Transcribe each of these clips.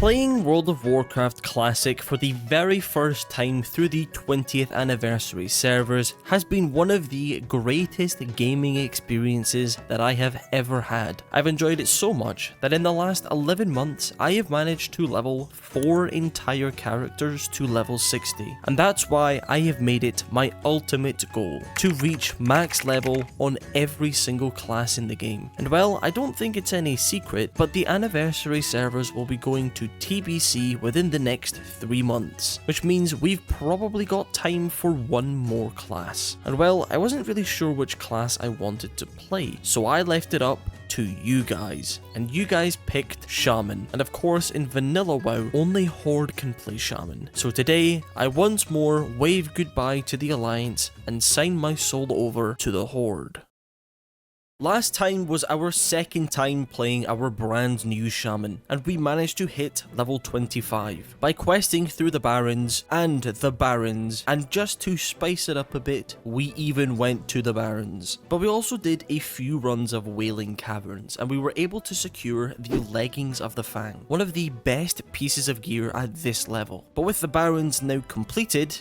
Playing World of Warcraft Classic for the very first time through the 20th anniversary servers has been one of the greatest gaming experiences that I have ever had. I've enjoyed it so much that in the last 11 months I have managed to level 4 entire characters to level 60, and that's why I have made it my ultimate goal to reach max level on every single class in the game. And well, I don't think it's any secret, but the anniversary servers will be going to TBC within the next 3 months, which means we've probably got time for one more class. And well, I wasn't really sure which class I wanted to play, so I left it up to you guys, and you guys picked Shaman. And of course, in vanilla WoW, only Horde can play Shaman. So today, I once more wave goodbye to the Alliance and sign my soul over to the Horde. Last time was our second time playing our brand new Shaman, and we managed to hit level 25 by questing through the barrens, and just to spice it up a bit, we even went to the barrens. But we also did a few runs of Wailing Caverns, and we were able to secure the leggings of the Fang, one of the best pieces of gear at this level. But with the barrens now completed,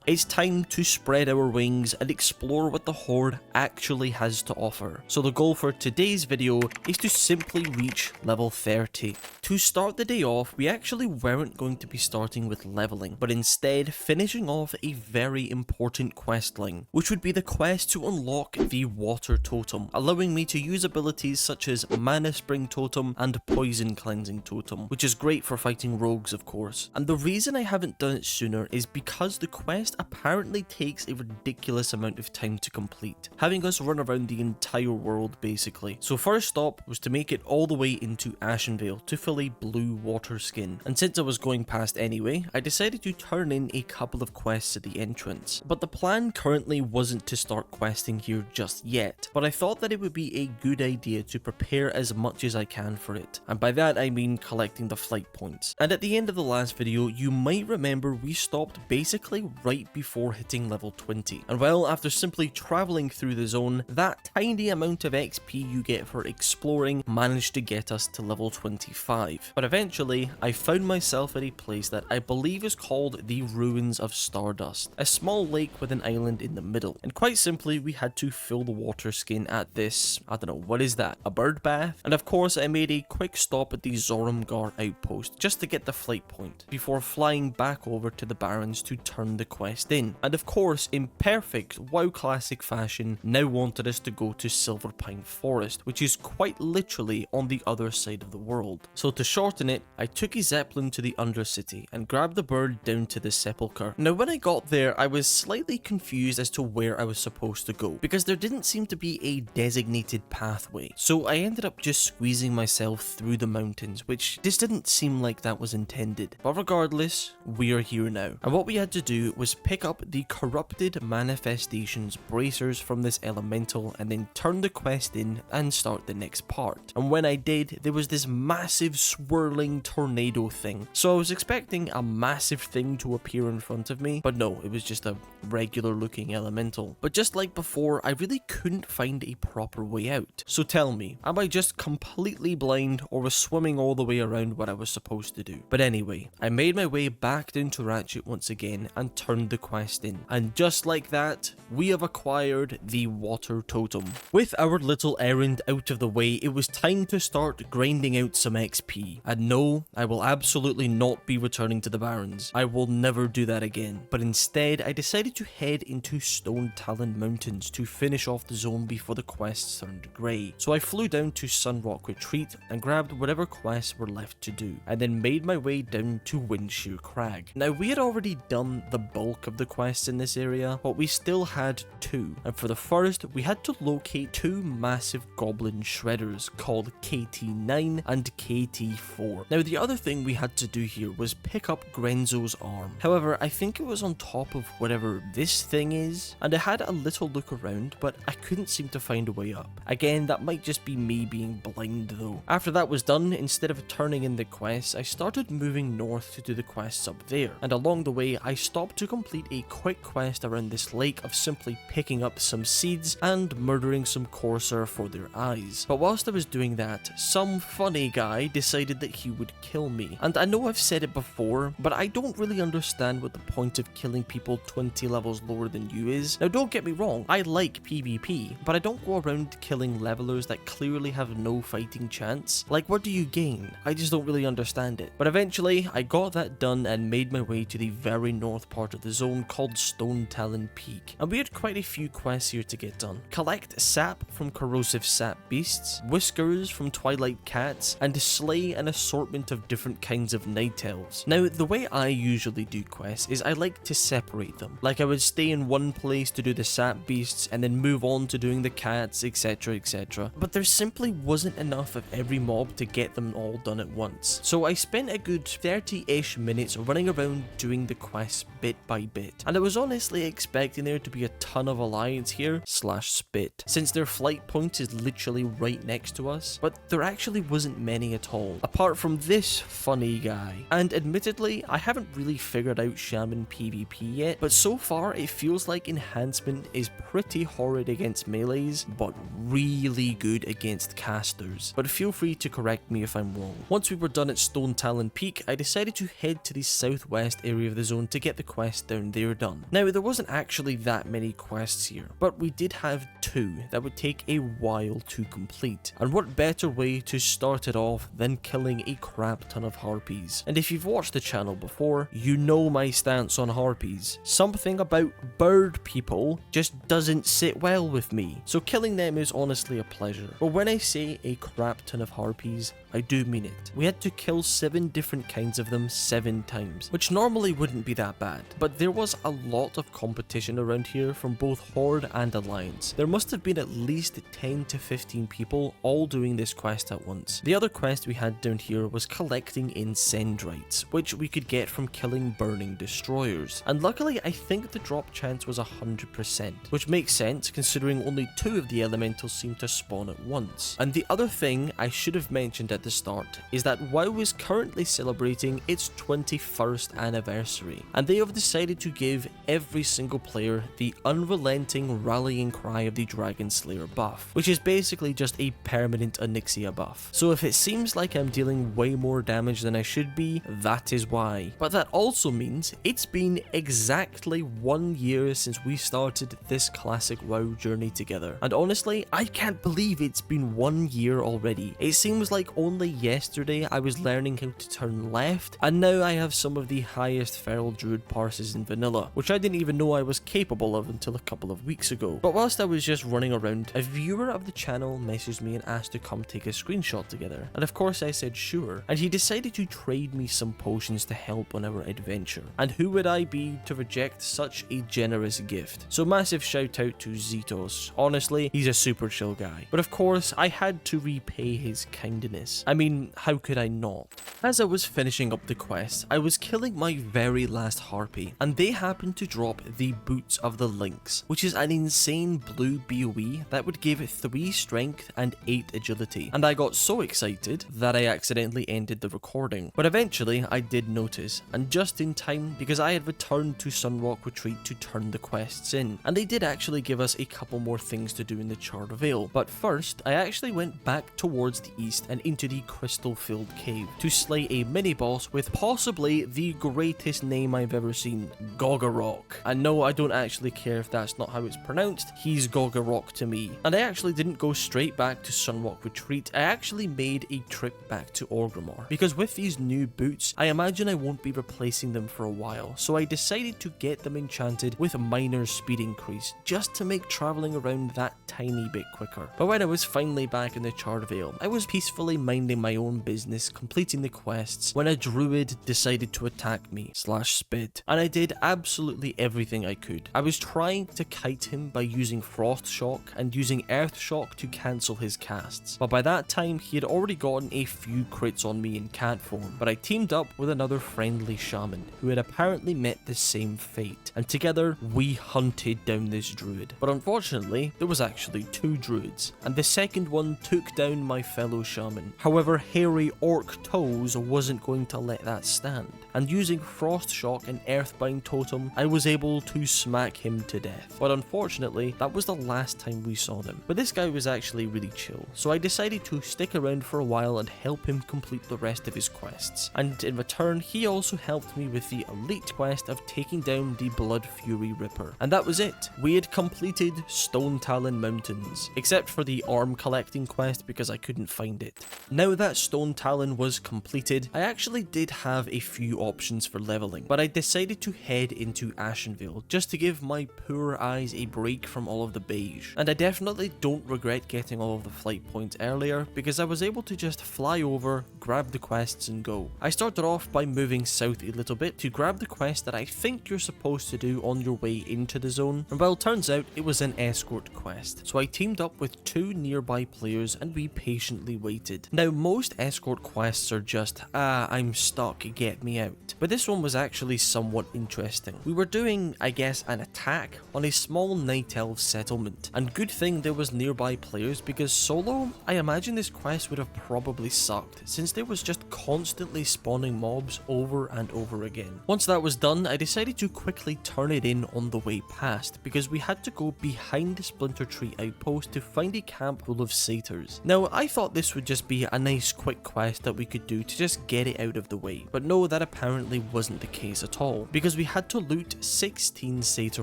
it's time to spread our wings and explore what the Horde actually has to offer. So the goal for today's video is to simply reach level 30. To start the day off, we actually weren't going to be starting with leveling, but instead finishing off a very important quest line, which would be the quest to unlock the water totem, allowing me to use abilities such as mana spring totem and poison cleansing totem, which is great for fighting rogues of course. And the reason I haven't done it sooner is because the quest apparently takes a ridiculous amount of time to complete, having us run around the entire world basically. So first stop was to make it all the way into Ashenvale to fill a blue water skin, and since I was going past anyway, I decided to turn in a couple of quests at the entrance. But the plan currently wasn't to start questing here just yet, but I thought that it would be a good idea to prepare as much as I can for it, and by that I mean collecting the flight points. And at the end of the last video, you might remember we stopped basically right before hitting level 20, and well, after simply traveling through the zone, that tiny amount of XP you get for exploring managed to get us to level 25. But eventually, I found myself at a place that I believe is called the Ruins of Stardust, a small lake with an island in the middle. And quite simply, we had to fill the water skin at this, I don't know, what is that, a bird bath? And of course, I made a quick stop at the Zorumgar outpost just to get the flight point, before flying back over to the barrens to turn the quest in. And of course, in perfect WoW Classic fashion, now wanted us to go to Silver Pine Forest, which is quite literally on the other side of the world. So to shorten it, I took a zeppelin to the Undercity and grabbed the bird down to the Sepulchre. Now when I got there, I was slightly confused as to where I was supposed to go, because there didn't seem to be a designated pathway. So I ended up just squeezing myself through the mountains, which just didn't seem like that was intended. But regardless, we are here now. And what we had to do was pick up the Corrupted Manifestations bracers from this elemental and then turn the quest in and start the next part. And when I did, there was this massive swirling tornado thing. So I was expecting a massive thing to appear in front of me, but no, it was just a regular looking elemental. But just like before, I really couldn't find a proper way out. So tell me, am I just completely blind, or was swimming all the way around what I was supposed to do? But anyway, I made my way back down to Ratchet once again and turned the quest in. And just like that, we have acquired the water totem. With our little errand out of the way, it was time to start grinding out some XP. And no, I will absolutely not be returning to the barrens. I will never do that again. But instead, I decided to head into Stonetalon Mountains to finish off the zone before the quests turned grey. So I flew down to Sunrock Retreat and grabbed whatever quests were left to do, and then made my way down to Windshear Crag. Now we had already done the bulk of the quests in this area, but we still had 2. And for the first, we had to locate 2 massive goblin shredders called KT9 and KT4. Now the other thing we had to do here was pick up Grenzo's arm. However, I think it was on top of whatever this thing is, and I had a little look around, but I couldn't seem to find a way up. Again, that might just be me being blind though. After that was done, instead of turning in the quests, I started moving north to do the quests up there, and along the way I stopped to complete a quick quest around this lake of simply picking up some seeds and murdering some coarser for their eyes. But whilst I was doing that, some funny guy decided that he would kill me. And I know I've said it before, but I don't really understand what the point of killing people 20 levels lower than you is. Now don't get me wrong, I like PvP, but I don't go around killing levelers that clearly have no fighting chance. Like, what do you gain? I just don't really understand it. But eventually, I got that done and made my way to the very north part of the zone called Stonetalon Peak. And we had quite a few quests here to get done. Collect sap from corrosive sap beasts, whiskers from twilight cats, and slay an assortment of different kinds of night elves. Now, the way I usually do quests is I like to separate them. Like, I would stay in one place to do the sap beasts and then move on to doing the cats, etc, etc. But there simply wasn't enough of every mob to get them all done at once. So I spent a good 30-ish minutes running around doing the quests bit by bit. And I was honestly expecting there to be a ton of alliance here / spit, since their flight point is literally right next to us. But there actually wasn't many at all, apart from this funny guy. And admittedly, I haven't really figured out Shaman PvP yet, but so far it feels like enhancement is pretty horrid against melees, but really good against casters. But feel free to correct me if I'm wrong. Once we were done at Stonetalon Peak, I decided to head to the southwest area of the zone to get the quest down there done. Now, there wasn't actually that many quests here, but we did have 2 that would take a while to complete. And what better way to start it off than killing a crap ton of harpies? And if you've watched the channel before, you know my stance on harpies. Something about bird people just doesn't sit well with me, so killing them is honestly a pleasure. But when I say a crap ton of harpies, I do mean it. We had to kill 7 different kinds of them 7 times, which normally wouldn't be that bad, but there was a lot of competition around here from both Horde and Alliance. There must have been at least 10 to 15 people all doing this quest at once. The other quest we had down here was collecting Incendrites, which we could get from killing burning destroyers. And luckily, I think the drop chance was 100%, which makes sense considering only 2 of the elementals seem to spawn at once. And the other thing I should have mentioned at the start is that WoW is currently celebrating its 21st anniversary, and they have decided to give every single player the unrelenting rallying cry of the Dragon Slayer buff, which is basically just a permanent Onyxia buff. So if it seems like I'm dealing way more damage than I should be, that is why. But that also means it's been exactly 1 year since we started this classic WoW journey together, and honestly, I can't believe it's been 1 year already. It seems like only yesterday I was learning how to turn left, and now I have some of the highest feral druid parses in vanilla, which I didn't even know I was capable of until a couple of weeks ago. But whilst I was just running around, a viewer of the channel messaged me and asked to come take a screenshot together, and of course I said sure, and he decided to trade me some potions to help on our adventure. And who would I be to reject such a generous gift? So massive shout out to Zitos. Honestly, he's a super chill guy. But of course, I had to repay his kindness. I mean, how could I not? As I was finishing up the quest, I was killing my very last harpy, and they happened to drop the Boots of the Lynx, which is an insane blue BOE that would give 3 strength and 8 agility, and I got so excited that I accidentally ended the recording. But eventually I did notice, and just in time, because I had returned to Sunrock Retreat to turn the quests in, and they did actually give us a couple more things to do in the Charred Vale. But first, I actually went back towards the east and into the crystal-filled cave to slay a mini-boss with possibly the greatest name I've ever seen, Gogorok. And no, I don't actually care if that's not how it's pronounced, he's Gogorok to me. And I actually didn't go straight back to Sunrock Retreat, I actually made a trip back to Orgrimmar, because with these new boots, I imagine I won't be replacing them for a while, so I decided to get them enchanted with a minor speed increase, just to make travelling around that tiny bit quicker. But when I was finally back in the Charred Vale, I was peacefully minding my own business, completing the quests, when a druid decided to attack me / spit, and I did absolutely everything I could. I was trying to kite him by using Frost Shock and using Earth Shock to cancel his casts, but by that time he had already gotten a few crits on me in cat form. But I teamed up with another friendly shaman who had apparently met the same fate, and together we hunted down this druid. But unfortunately, there was actually 2 druids, and the second one took down my fellow shaman. However, hairy orc toes wasn't going to let that stand, and using Frost Shock and Earthbind Totem, I was able to smack him to death. But unfortunately, that was the last time we saw saw them. But this guy was actually really chill, so I decided to stick around for a while and help him complete the rest of his quests. And in return, he also helped me with the elite quest of taking down the Blood Fury Ripper. And that was it. We had completed Stonetalon Mountains, except for the arm collecting quest because I couldn't find it. Now that Stonetalon was completed, I actually did have a few options for leveling, but I decided to head into Ashenvale just to give my poor eyes a break from all of the beige. And I definitely don't regret getting all of the flight points earlier because I was able to just fly over, grab the quests and go. I started off by moving south a little bit to grab the quest that I think you're supposed to do on your way into the zone, and well, turns out it was an escort quest. So I teamed up with 2 nearby players and we patiently waited. Now most escort quests are just, I'm stuck, get me out. But this one was actually somewhat interesting. We were doing, I guess, an attack on a small night elf settlement, and good thing there was nearby players because solo, I imagine this quest would have probably sucked since there was just constantly spawning mobs over and over again. Once that was done, I decided to quickly turn it in on the way past because we had to go behind the Splinter Tree outpost to find a camp full of satyrs. Now I thought this would just be a nice quick quest that we could do to just get it out of the way, but no, that apparently wasn't the case at all because we had to loot 16 satyr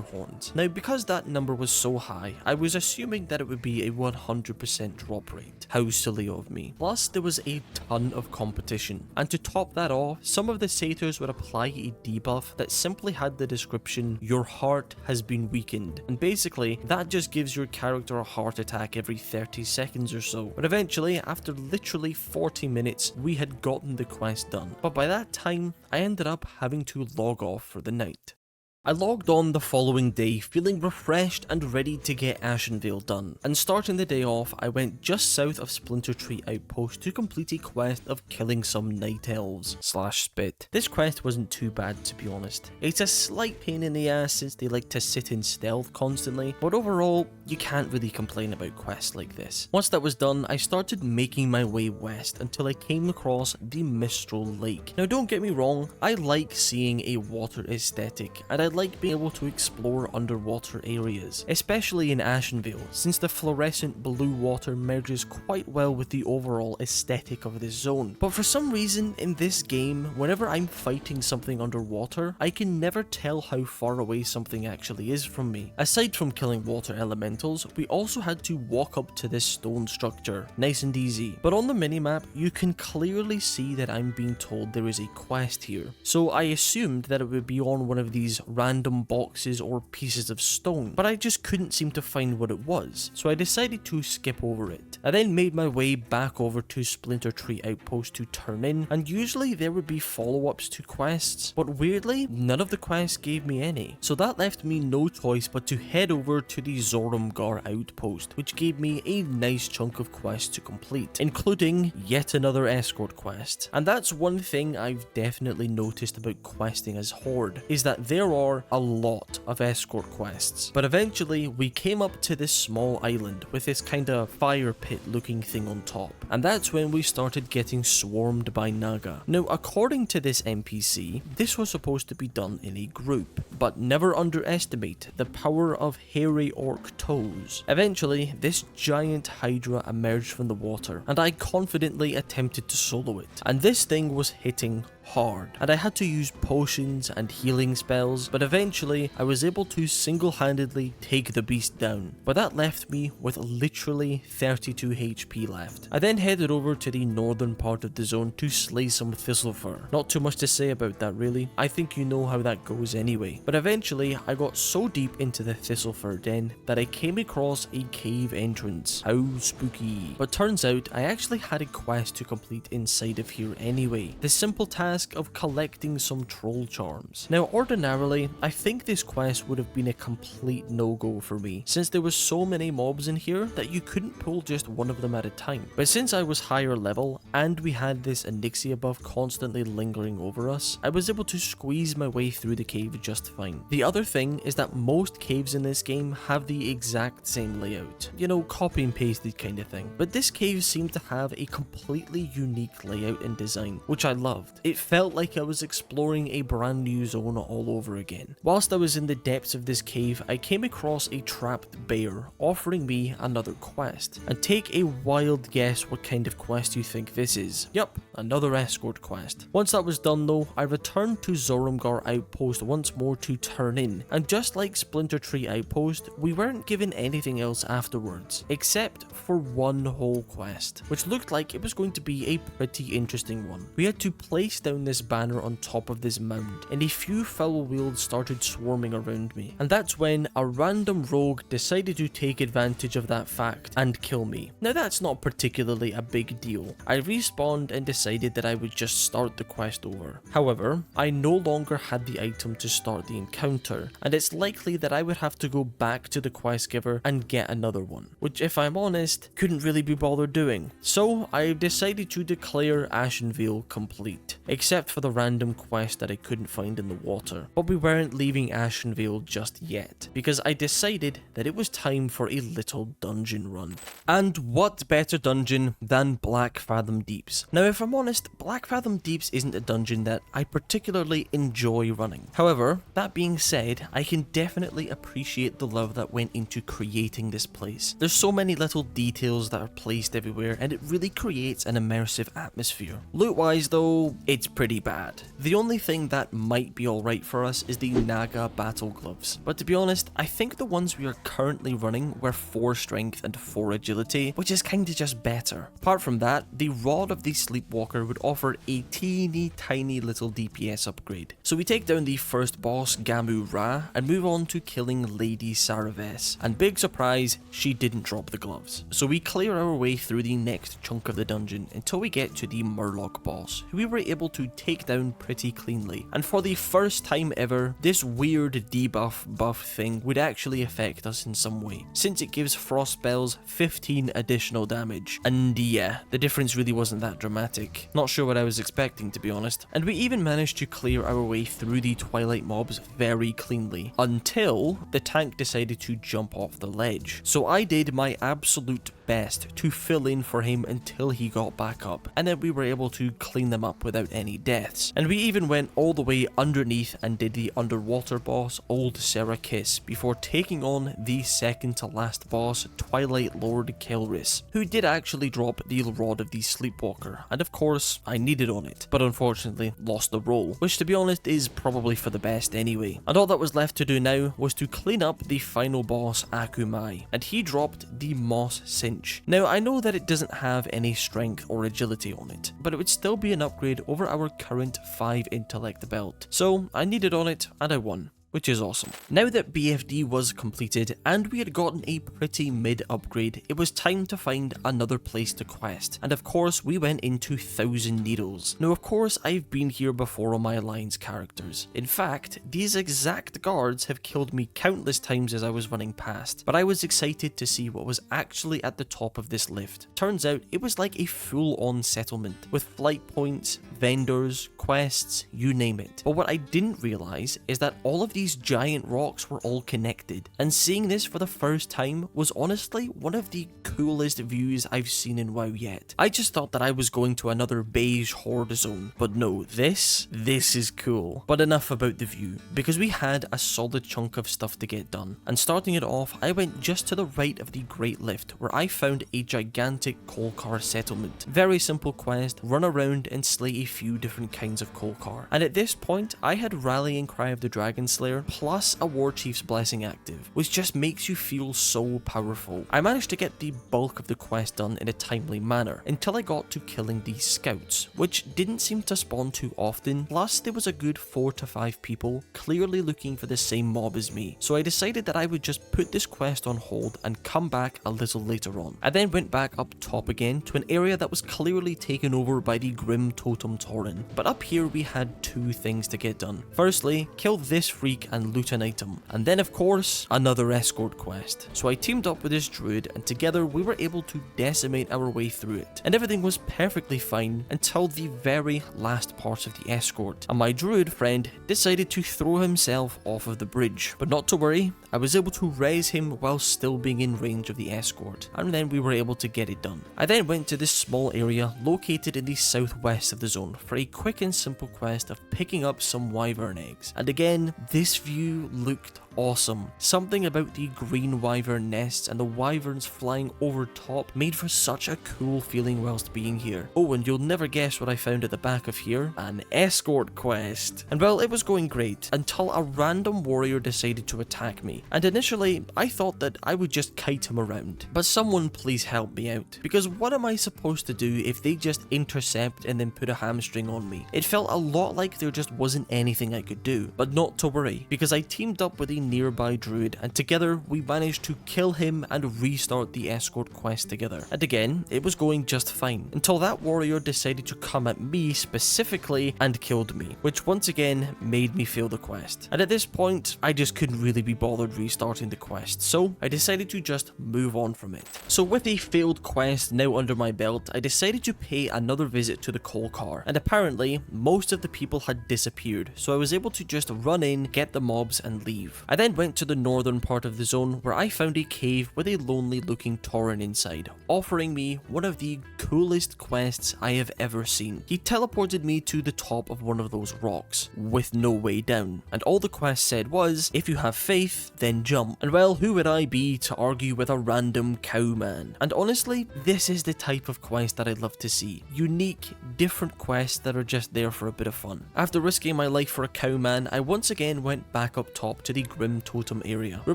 horns. Now because that number was so high, I was assuming that it would be a 100% drop rate. How silly of me. Plus there was a ton of competition, and to top that off, some of the satyrs would apply a debuff that simply had the description, "Your heart has been weakened," and basically that just gives your character a heart attack every 30 seconds or so. But eventually, after literally 40 minutes, we had gotten the quest done. But by that time, I ended up having to log off for the night. I logged on the following day feeling refreshed and ready to get Ashenvale done, and starting the day off I went just south of Splinter Tree Outpost to complete a quest of killing some night elves / spit. This quest wasn't too bad, to be honest. It's a slight pain in the ass since they like to sit in stealth constantly, but overall you can't really complain about quests like this. Once that was done, I started making my way west until I came across the Mistral Lake. Now don't get me wrong, I like seeing a water aesthetic, and I like being able to explore underwater areas, especially in Ashenvale, since the fluorescent blue water merges quite well with the overall aesthetic of this zone. But for some reason in this game, whenever I'm fighting something underwater, I can never tell how far away something actually is from me. Aside from killing water elementals, we also had to walk up to this stone structure, nice and easy. But on the minimap, you can clearly see that I'm being told there is a quest here. So I assumed that it would be on one of these random boxes or pieces of stone, but I just couldn't seem to find what it was, so I decided to skip over it. I then made my way back over to Splinter Tree Outpost to turn in, and usually there would be follow-ups to quests, but weirdly, none of the quests gave me any, so that left me no choice but to head over to the Zorumgar Outpost, which gave me a nice chunk of quests to complete, including yet another escort quest. And that's one thing I've definitely noticed about questing as Horde, is that there are a lot of escort quests. But eventually we came up to this small island with this kind of fire pit looking thing on top, and that's when we started getting swarmed by Naga. Now according to this NPC, this was supposed to be done in a group, but never underestimate the power of hairy orc toes. Eventually this giant hydra emerged from the water, and I confidently attempted to solo it, and this thing was hitting hard, and I had to use potions and healing spells, but eventually I was able to single-handedly take the beast down, but that left me with literally 32 HP left. I then headed over to the northern part of the zone to slay some Thistlefur. Not too much to say about that really, I think you know how that goes anyway. But eventually I got so deep into the Thistlefur den that I came across a cave entrance. How spooky. But turns out I actually had a quest to complete inside of here anyway. The simple task of collecting some troll charms. Now ordinarily, I think this quest would have been a complete no-go for me, since there was so many mobs in here that you couldn't pull just one of them at a time. But since I was higher level, and we had this Onyxia buff constantly lingering over us, I was able to squeeze my way through the cave just fine. The other thing is that most caves in this game have the exact same layout. You know, copy and pasted kind of thing. But this cave seemed to have a completely unique layout and design, which I loved. It felt like I was exploring a brand new zone all over again. Whilst I was in the depths of this cave, I came across a trapped bear offering me another quest. And take a wild guess what kind of quest you think this is. Yup, another escort quest. Once that was done though, I returned to Zorumgar Outpost once more to turn in, and just like Splinter Tree Outpost, we weren't given anything else afterwards, except for one whole quest, which looked like it was going to be a pretty interesting one. We had to place down this banner on top of this mound, and a few foul wheels started swarming around me, and that's when a random rogue decided to take advantage of that fact and kill me. Now that's not particularly a big deal. I respawned and decided that I would just start the quest over. However, I no longer had the item to start the encounter, and it's likely that I would have to go back to the quest giver and get another one, which if I'm honest, couldn't really be bothered doing. So I decided to declare Ashenvale complete, except for the random quest that I couldn't find in the water. But we weren't leaving Ashenvale just yet, because I decided that it was time for a little dungeon run. And what better dungeon than Blackfathom Deeps? Now if I'm honest, Blackfathom Deeps isn't a dungeon that I particularly enjoy running. However, that being said, I can definitely appreciate the love that went into creating this place. There's so many little details that are placed everywhere, and it really creates an immersive atmosphere. Loot wise though, it's pretty bad. The only thing that might be alright for us is the Naga battle gloves, but to be honest, I think the ones we are currently running were 4 strength and 4 agility, which is kinda just better. Apart from that, the Rod of the Sleepwalker would offer a teeny tiny little DPS upgrade. So we take down the first boss, Gamu Ra, and move on to killing Lady Saraves, and big surprise, she didn't drop the gloves. So we clear our way through the next chunk of the dungeon until we get to the Murloc boss, who we were able to take down pretty cleanly. And for the first time ever, this weird debuff buff thing would actually affect us in some way, since it gives frost spells 15 additional damage. And yeah, the difference really wasn't that dramatic. Not sure what I was expecting, to be honest. And we even managed to clear our way through the Twilight mobs very cleanly, until the tank decided to jump off the ledge. So I did my absolute best to fill in for him until he got back up, and then we were able to clean them up without any deaths. And we even went all the way underneath and did the underwater boss, Old Serakis, before taking on the second to last boss, Twilight Lord Kelris, who did actually drop the Rod of the Sleepwalker, and of course I needed on it, but unfortunately lost the roll, which to be honest is probably for the best anyway. And all that was left to do now was to clean up the final boss, Akumai, and he dropped the Moss Cinch. Now I know that it doesn't have any strength or agility on it, but it would still be an upgrade over our current 5 intellect belt, so I needed on it and I won, which is awesome. Now that BFD was completed and we had gotten a pretty mid upgrade, it was time to find another place to quest, and of course we went into Thousand Needles. Now of course I've been here before on my Alliance characters. In fact, these exact guards have killed me countless times as I was running past, but I was excited to see what was actually at the top of this lift. Turns out it was like a full-on settlement, with flight points, vendors, quests, you name it. But what I didn't realise is that all of these giant rocks were all connected, and seeing this for the first time was honestly one of the coolest views I've seen in WoW yet. I just thought that I was going to another beige horde zone, but no, this is cool. But enough about the view, because we had a solid chunk of stuff to get done, and starting it off, I went just to the right of the Great Lift, where I found a gigantic Kolkar settlement. Very simple quest, run around and slay a few different kinds of Kolkar, and at this point I had Rallying Cry of the Dragon Slayer plus a War Chief's Blessing active, which just makes you feel so powerful. I managed to get the bulk of the quest done in a timely manner, until I got to killing these scouts, which didn't seem to spawn too often, plus there was a good 4 to 5 people clearly looking for the same mob as me, so I decided that I would just put this quest on hold and come back a little later on. I then went back up top again to an area that was clearly taken over by the Grim Totem Tauren, but up here we had 2 things to get done. Firstly, kill this freak and loot an item, and then of course another escort quest. So I teamed up with this druid, and together we were able to decimate our way through it, and everything was perfectly fine until the very last part of the escort, and my druid friend decided to throw himself off of the bridge. But not to worry, I was able to raise him while still being in range of the escort, and then we were able to get it done. I then went to this small area located in the southwest of the zone for a quick and simple quest of picking up some wyvern eggs. And again, this view looked awesome. Something about the green wyvern nests and the wyverns flying over top made for such a cool feeling whilst being here. Oh, and you'll never guess what I found at the back of here. An escort quest. And well, it was going great until a random warrior decided to attack me. And initially, I thought that I would just kite him around. But someone please help me out. Because what am I supposed to do if they just intercept and then put a hamstring on me? It felt a lot like there just wasn't anything I could do. But not to worry, because I teamed up with a nearby druid, and together we managed to kill him and restart the escort quest together. And again, it was going just fine, until that warrior decided to come at me specifically and killed me, which once again made me fail the quest. And at this point, I just couldn't really be bothered restarting the quest, so I decided to just move on from it. So with a failed quest now under my belt, I decided to pay another visit to the coal car, and apparently most of the people had disappeared, so I was able to just run in, get the mobs and leave. I then went to the northern part of the zone where I found a cave with a lonely looking tauren inside, offering me one of the coolest quests I have ever seen. He teleported me to the top of one of those rocks, with no way down, and all the quest said was, if you have faith, then jump. And well, who would I be to argue with a random cowman? And honestly, this is the type of quest that I'd love to see. Unique, different quests that are just there for a bit of fun. After risking my life for a cowman, I once again went back up top to the Grim Totem area, where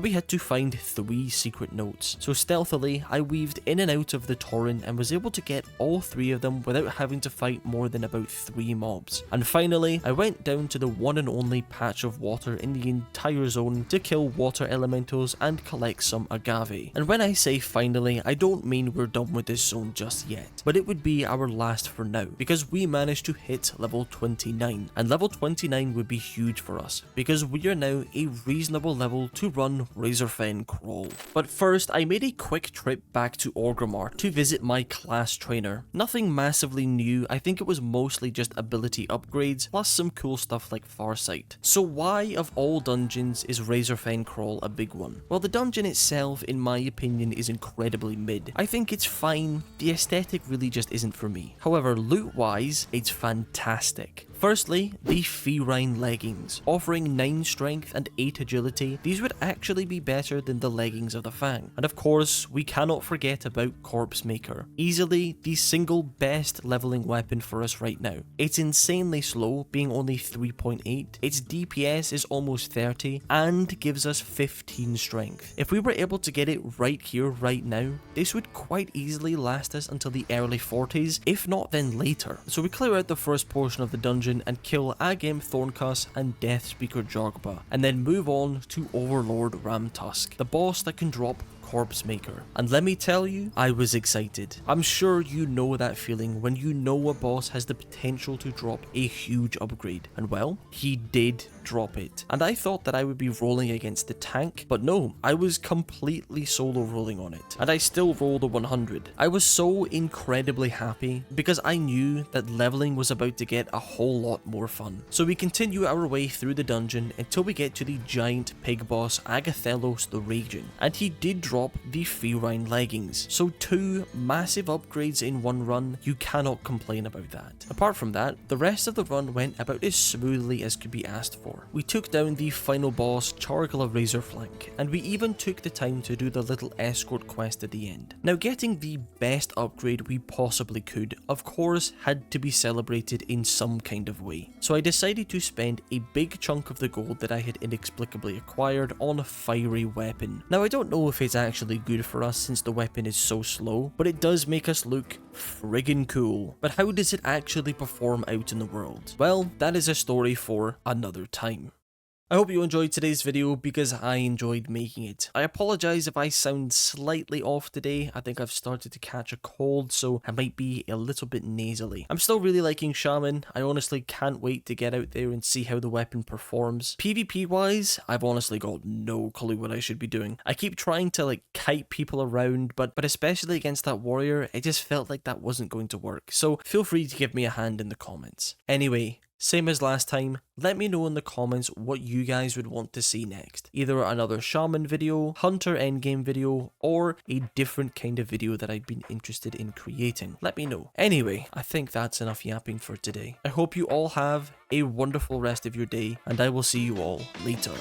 we had to find 3 secret notes. So stealthily, I weaved in and out of the tauren and was able to get all 3 of them without having to fight more than about 3 mobs. And finally, I went down to the one and only patch of water in the entire zone to kill water elementals and collect some agave. And when I say finally, I don't mean we're done with this zone just yet, but it would be our last for now, because we managed to hit level 29, and level 29 would be huge for us, because we are now a reasonable level to run Razorfen Kraul. But first, I made a quick trip back to Orgrimmar to visit my class trainer. Nothing massively new, I think it was mostly just ability upgrades, plus some cool stuff like Farsight. So why of all dungeons is Razorfen Kraul a big one? Well, the dungeon itself, in my opinion, is incredibly mid. I think it's fine, the aesthetic really just isn't for me. However, loot-wise, it's fantastic. Firstly, the Ferine leggings. Offering 9 strength and 8 agility, these would actually be better than the leggings of the Fang. And of course, we cannot forget about Corpse Maker. Easily the single best leveling weapon for us right now. It's insanely slow, being only 3.8, its DPS is almost 30, and gives us 15 strength. If we were able to get it right here, right now, this would quite easily last us until the early 40s, if not then later. So we clear out the first portion of the dungeon and kill Agam Thorncuss and Deathspeaker Jogba, and then move on to Overlord Ramtusk, the boss that can drop Corpse Maker. And let me tell you, I was excited. I'm sure you know that feeling when you know a boss has the potential to drop a huge upgrade. And well, he did drop it. And I thought that I would be rolling against the tank, but no, I was completely solo rolling on it. And I still rolled a 100. I was so incredibly happy because I knew that leveling was about to get a whole lot more fun. So we continue our way through the dungeon until we get to the giant pig boss Agathellos the Raging. And he did drop the Ferine leggings. So 2 massive upgrades in one run, you cannot complain about that. Apart from that, the rest of the run went about as smoothly as could be asked for. We took down the final boss, Chargla Razorflank, and we even took the time to do the little escort quest at the end. Now, getting the best upgrade we possibly could, of course, had to be celebrated in some kind of way. So I decided to spend a big chunk of the gold that I had inexplicably acquired on a fiery weapon. Now, I don't know if it's actually good for us since the weapon is so slow, but it does make us look friggin' cool. But how does it actually perform out in the world? Well, that is a story for another time. I hope you enjoyed today's video because I enjoyed making it. I apologize if I sound slightly off today. I think I've started to catch a cold, so I might be a little bit nasally. I'm still really liking Shaman. I honestly can't wait to get out there and see how the weapon performs. PvP wise, I've honestly got no clue what I should be doing. I keep trying to kite people around, but especially against that warrior, it just felt like that wasn't going to work. So feel free to give me a hand in the comments. Anyway, Same as last time, let me know in the comments what you guys would want to see next. Either another Shaman video, Hunter endgame video, or a different kind of video that I'd been interested in creating. Let me know. Anyway, I think that's enough yapping for today. I hope you all have a wonderful rest of your day, and I will see you all later.